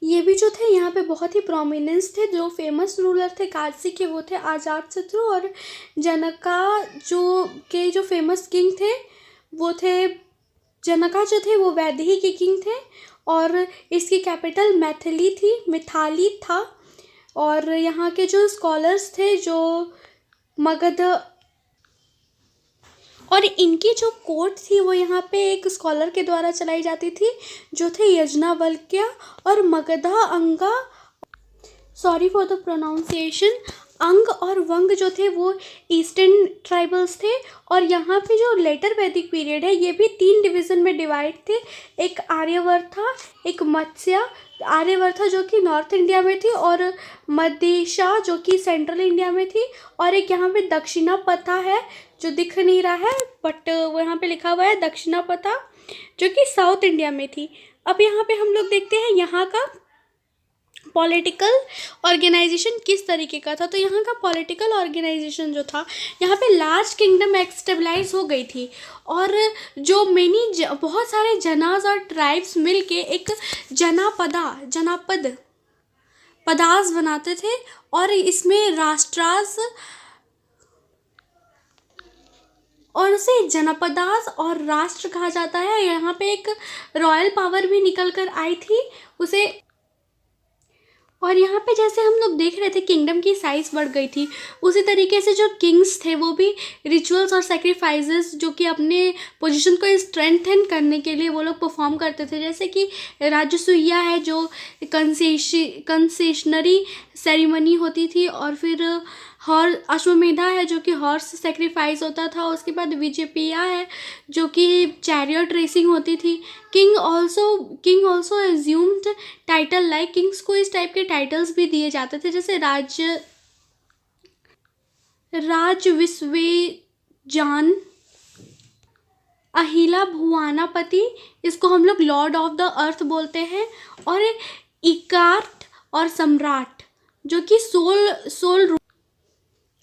ये भी जो थे यहाँ पे बहुत ही प्रोमिनेंस थे। जो फेमस रूलर थे काशी के वो थे अजातशत्रु, और जनका जो फेमस किंग थे वो थे, जनका जो थे वो वैदेही के किंग थे, और इसकी कैपिटल मिथाली था। और यहाँ के जो स्कॉलर्स थे जो मगध, और इनकी जो कोर्ट थी वो यहाँ पे एक स्कॉलर के द्वारा चलाई जाती थी जो थे यज्ञवल्क्य और मगधा अंगा, सॉरी फॉर द प्रोनाउंसिएशन। अंग और वंग जो थे वो ईस्टर्न ट्राइबल्स थे। और यहाँ पे जो लेटर वैदिक पीरियड है ये भी 3 डिवीज़न में डिवाइड थे। एक आर्यवर्ता, एक मत्स्य, आर्यवर्ता जो कि नॉर्थ इंडिया में थी, और मदेशा जो कि सेंट्रल इंडिया में थी, और एक यहाँ पे दक्षिणापथा है जो दिख नहीं रहा है बट वो यहाँ पे लिखा हुआ है दक्षिणापथा, जो कि साउथ इंडिया में थी। अब यहाँ पे हम लोग देखते हैं यहाँ का पॉलिटिकल ऑर्गेनाइजेशन किस तरीके का था। तो यहाँ का पॉलिटिकल ऑर्गेनाइजेशन जो था, यहाँ पे लार्ज किंगडम एक्स्टेबलाइज हो गई थी, और जो बहुत सारे जनाज और ट्राइब्स मिलके एक जनापद पदास बनाते थे, और इसमें राष्ट्रास और उसे जनपदास और राष्ट्र कहा जाता है। यहाँ पे एक रॉयल पावर भी निकल कर आई थी उसे, और यहाँ पे जैसे हम लोग देख रहे थे किंगडम की साइज़ बढ़ गई थी, उसी तरीके से जो किंग्स थे वो भी रिचुअल्स और सेक्रीफाइसेस जो कि अपने पोजीशन को स्ट्रेंथन करने के लिए वो लोग परफॉर्म करते थे। जैसे कि राजसूया है जो कंसेशनरी सेरेमनी होती थी, और फिर अश्वमेधा है जो कि हॉर्स सेक्रीफाइस होता था। उसके बाद विजयपिया है जो कि चैरियट रेसिंग होती थी। King also assumed title like, Kings को इस टाइप के टाइटल्स भी दिए जाते थे, जैसे राज विश्वेजान, अहिला भुवानापति, इसको हम लोग लॉर्ड ऑफ द अर्थ बोलते हैं, और इकार्ट और सम्राट जो कि सोल।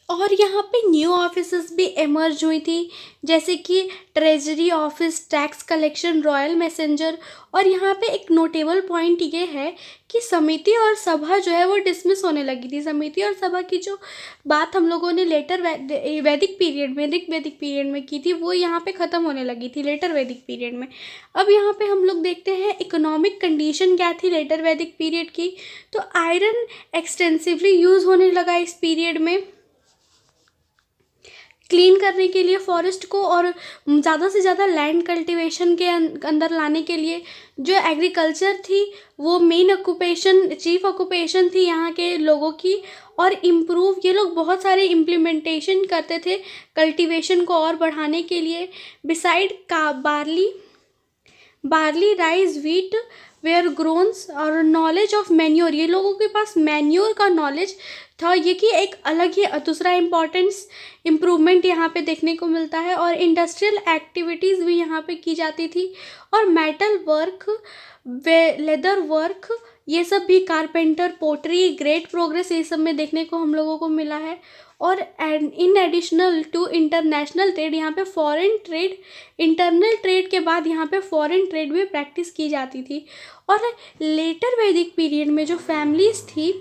और यहाँ पे न्यू ऑफिसेस भी इमर्ज हुई थी, जैसे कि treasury office, tax collection, royal messenger. और यहाँ पे एक नोटेबल पॉइंट ये है कि समिति और सभा जो है वो डिसमिस होने लगी थी। समिति और सभा की जो बात हम लोगों ने लेटर वैदिक पीरियड में, ऋग वैदिक पीरियड में की थी, वो यहाँ पे ख़त्म होने लगी थी लेटर वैदिक पीरियड में। अब यहाँ पे हम लोग देखते हैं इकोनॉमिक कंडीशन क्या थी लेटर वैदिक पीरियड की। तो आयरन एक्सटेंसिवली यूज़ होने लगा इस पीरियड में, क्लीन करने के लिए फॉरेस्ट को, और ज़्यादा से ज़्यादा लैंड कल्टीवेशन के अंदर लाने के लिए। जो एग्रीकल्चर थी वो मेन ऑक्यूपेशन, चीफ ऑक्यूपेशन थी यहाँ के लोगों की, और इम्प्रूव ये लोग बहुत सारे इम्प्लीमेंटेशन करते थे कल्टीवेशन को और बढ़ाने के लिए। बिसाइड का बार्ली, राइस, व्हीट वेयर ग्रोन्स, और नॉलेज ऑफ मैन्योर, ये लोगों के पास मैन्योर का नॉलेज था, ये कि एक अलग ही दूसरा इम्पॉर्टेंस इम्प्रूवमेंट यहाँ पे देखने को मिलता है। और इंडस्ट्रियल एक्टिविटीज़ भी यहाँ पे की जाती थी, और मेटल वर्क, लेदर वर्क, ये सब भी, कारपेंटर, पोटरी, ग्रेट प्रोग्रेस ये सब में देखने को हम लोगों को मिला है। और in additional to international trade, यहाँ पे फॉरेन ट्रेड, इंटरनल ट्रेड के बाद यहाँ पे फॉरेन ट्रेड भी प्रैक्टिस की जाती थी। और लेटर वैदिक पीरियड में जो फैमिलीज थी,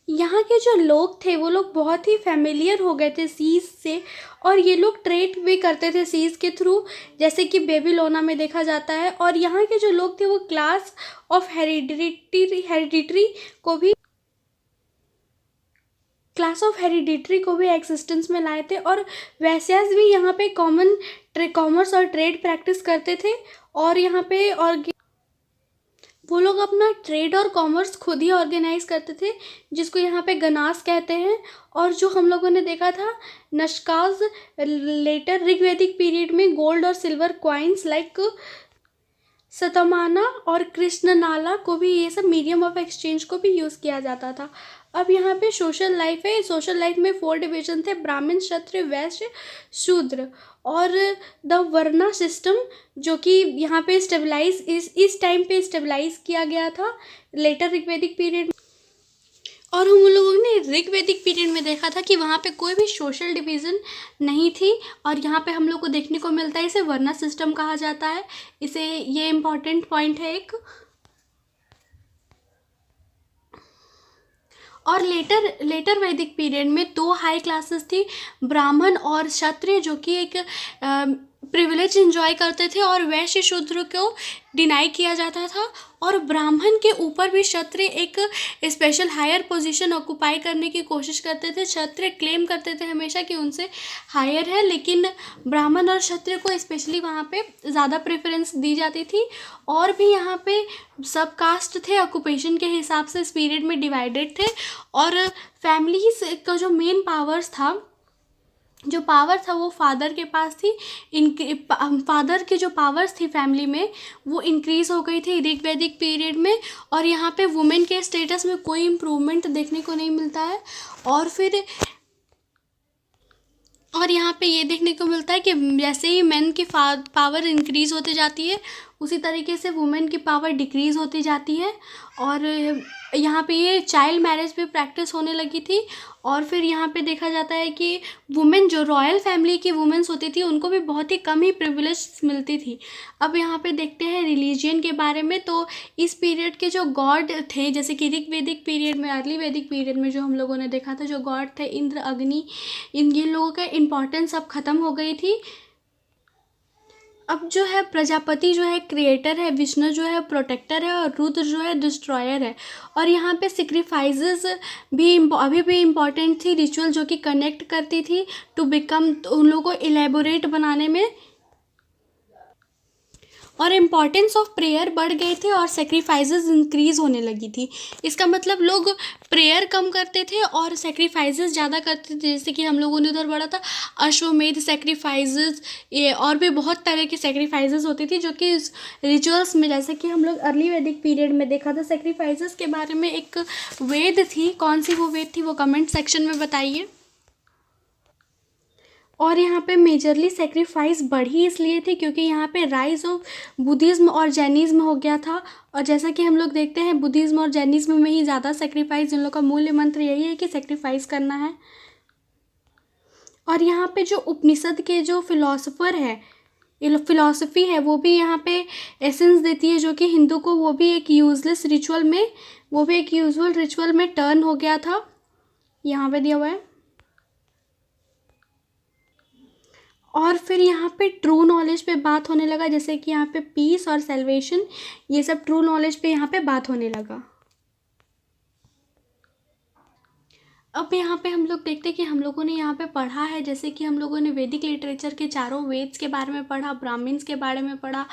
यहाँ के जो लोग थे वो लोग बहुत ही फेमिलियर हो गए थे सीज से, और ये लोग ट्रेड भी करते थे सीज के थ्रू, जैसे कि बेबीलोना में देखा जाता है। और यहाँ के जो लोग थे वो क्लास ऑफ हेरिडिटरी को भी एग्जिस्टेंस में लाए थे, और वैश्यास भी यहाँ पे कॉमर्स और ट्रेड प्रैक्टिस करते थे। और यहाँ पे और वो लोग अपना ट्रेड और कॉमर्स खुद ही ऑर्गेनाइज करते थे, जिसको यहाँ पे गनास कहते हैं। और जो हम लोगों ने देखा था नशकाज लेटर ऋग्वैदिक पीरियड में गोल्ड और सिल्वर क्वाइंस लाइक सतमाना और कृष्णनाला को भी, ये सब मीडियम ऑफ एक्सचेंज को भी यूज़ किया जाता था। अब यहाँ पे सोशल लाइफ है। सोशल लाइफ में 4 डिवीजन थे, ब्राह्मण, क्षत्रिय, वैश्य, शूद्र। और द वर्ना सिस्टम जो कि यहाँ पे स्टेबलाइज इस टाइम पे स्टेबलाइज किया गया था लेटर ऋग्वैदिक पीरियड। और हम लोगों ने ऋग्वैदिक पीरियड में देखा था कि वहाँ पे कोई भी सोशल डिवीज़न नहीं थी, और यहाँ पे हम लोग को देखने को मिलता है, इसे वर्ण सिस्टम कहा जाता है। इसे ये इम्पॉर्टेंट पॉइंट है एक। और लेटर वैदिक पीरियड में दो हाई क्लासेस थी, ब्राह्मण और क्षत्रिय, जो कि एक प्रिविलेज एंजॉय करते थे, और वैश्य शूद्र को डिनाई किया जाता था। और ब्राह्मण के ऊपर भी क्षत्रिय एक स्पेशल हायर पोजीशन ऑक्युपाई करने की कोशिश करते थे। क्षत्रिय क्लेम करते थे हमेशा कि उनसे हायर है, लेकिन ब्राह्मण और क्षत्रिय को स्पेशली वहाँ पे ज़्यादा प्रेफरेंस दी जाती थी। और भी यहाँ पे सब कास्ट थे, ऑक्यूपेशन के हिसाब से इस पीरियड में डिवाइडेड थे। और फैमिलीज का जो मेन पावर था वो फादर के पास थी। फादर की जो पावर्स थी फैमिली में वो इंक्रीज़ हो गई थी ऋग्वैदिक पीरियड में। और यहाँ पे वुमेन के स्टेटस में कोई इम्प्रूवमेंट देखने को नहीं मिलता है। और यहाँ पे ये देखने को मिलता है कि जैसे ही मेन की पावर इंक्रीज़ होती जाती है, उसी तरीके से वुमेन की पावर डिक्रीज़ होती जाती है। और यहाँ पे ये चाइल्ड मैरिज भी प्रैक्टिस होने लगी थी। और फिर यहाँ पे देखा जाता है कि वुमेन जो रॉयल फैमिली की वुमेन्स होती थी उनको भी बहुत ही कम ही प्रिविलेज मिलती थी। अब यहाँ पे देखते हैं रिलीजियन के बारे में। तो इस पीरियड के जो गॉड थे, जैसे कि ऋग्वैदिक पीरियड में, अर्ली वैदिक पीरियड में जो हम लोगों ने देखा था, जो गॉड थे इंद्र, अग्नि, इन लोगों का इम्पोर्टेंस अब ख़त्म हो गई थी। अब जो है प्रजापति जो है क्रिएटर है, विष्णु जो है प्रोटेक्टर है, और रुद्र जो है डिस्ट्रॉयर है। और यहाँ पे सेक्रीफाइसेस भी अभी भी इम्पॉर्टेंट थी, रिचुअल जो कि कनेक्ट करती थी टू बिकम, उन लोगों को इलेबोरेट बनाने में। और इम्पॉर्टेंस ऑफ प्रेयर बढ़ गए थे और सेक्रीफाइसेस इंक्रीज़ होने लगी थी। इसका मतलब लोग प्रेयर कम करते थे और सेक्रीफाइसेस ज़्यादा करते थे। जैसे कि हम लोगों ने उधर पढ़ा था अश्वमेध सेक्रीफाइसेस, ये और भी बहुत तरह की सेक्रीफाइसेस होती थी जो कि रिचुअल्स में, जैसे कि हम लोग अर्ली वैदिक पीरियड में देखा था। सेक्रीफाइसेस के बारे में एक वेद थी, कौन सी वो वेद थी वो कमेंट सेक्शन में बताइए। और यहाँ पे मेजरली सेक्रीफाइस बढ़ी इसलिए थी क्योंकि यहाँ पे राइज ऑफ बुद्धिज़्म और जैनिज़्म हो गया था। और जैसा कि हम लोग देखते हैं बुद्धिज़्म और जैनिज़्म में ही ज़्यादा सेक्रीफाइस, जिन लोग का मूल्य मंत्र यही है कि सेक्रीफाइस करना है। और यहाँ पे जो उपनिषद के जो फिलोसोफर है, फिलॉसफी है, वो भी यहाँ पे एसेंस देती है, जो कि हिंदू को वो भी एक यूजलेस रिचुअल में, वो भी एक यूजुअल रिचुअल में टर्न हो गया था। यहाँ पे दिया हुआ है। और फिर यहाँ पे ट्रू नॉलेज पे बात होने लगा, जैसे कि यहाँ पे पीस और सेल्वेशन, ये सब ट्रू नॉलेज पे यहाँ पे बात होने लगा। अब यहाँ पे हम लोग देखते हैं कि हम लोगों ने यहाँ पे पढ़ा है, जैसे कि हम लोगों ने वैदिक लिटरेचर के चारों वेद्स के बारे में पढ़ा, ब्राह्मण्स के बारे में पढ़ा,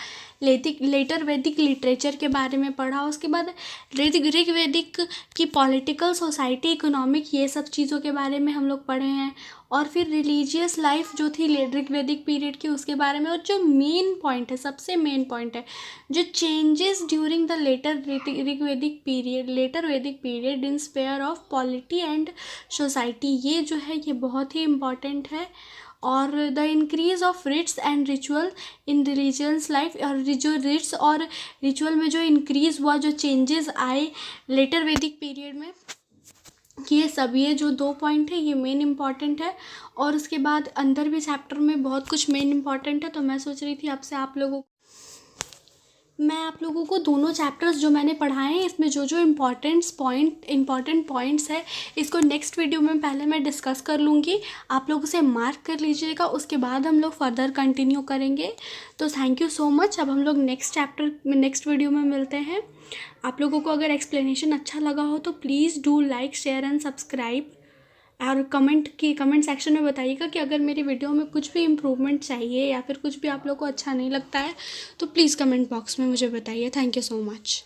लेटर वैदिक लिटरेचर के बारे में पढ़ा, उसके बाद ऋग्वैदिक की पॉलिटिकल, सोसाइटी, इकोनॉमिक, ये सब चीज़ों के बारे में हम लोग पढ़े हैं। और फिर रिलीजियस लाइफ जो थी ऋग्वैदिक पीरियड की, उसके बारे में। और जो मेन पॉइंट है, सबसे मेन पॉइंट है, जो changes during the later Vedic period in sphere of polity and society, ये जो है ये बहुत ही इम्पॉर्टेंट है। और the increase of rites and ritual in religious life, और जो रिट्स और रिचुअल में जो इंक्रीज़ हुआ, जो चेंजेस आए लेटर वैदिक पीरियड में, ये सब, ये जो 2 पॉइंट है ये मेन इम्पॉर्टेंट है। और उसके बाद अंदर भी चैप्टर में बहुत कुछ मेन इम्पॉर्टेंट है। तो मैं सोच रही थी आपसे मैं आप लोगों को दोनों चैप्टर्स जो मैंने पढ़ाए हैं, इसमें जो जो इम्पॉर्टेंट पॉइंट्स है, इसको नेक्स्ट वीडियो में पहले मैं डिस्कस कर लूँगी। आप लोग उसे मार्क कर लीजिएगा, उसके बाद हम लोग फर्दर कंटिन्यू करेंगे। तो थैंक यू सो मच। अब हम लोग नेक्स्ट वीडियो में मिलते हैं। आप लोगों को अगर एक्सप्लेनेशन अच्छा लगा हो तो please do like, share and subscribe. और कमेंट सेक्शन में बताइएगा कि अगर मेरी वीडियो में कुछ भी इम्प्रूवमेंट चाहिए या फिर कुछ भी आप लोग को अच्छा नहीं लगता है तो प्लीज़ कमेंट बॉक्स में मुझे बताइए। Thank you so much.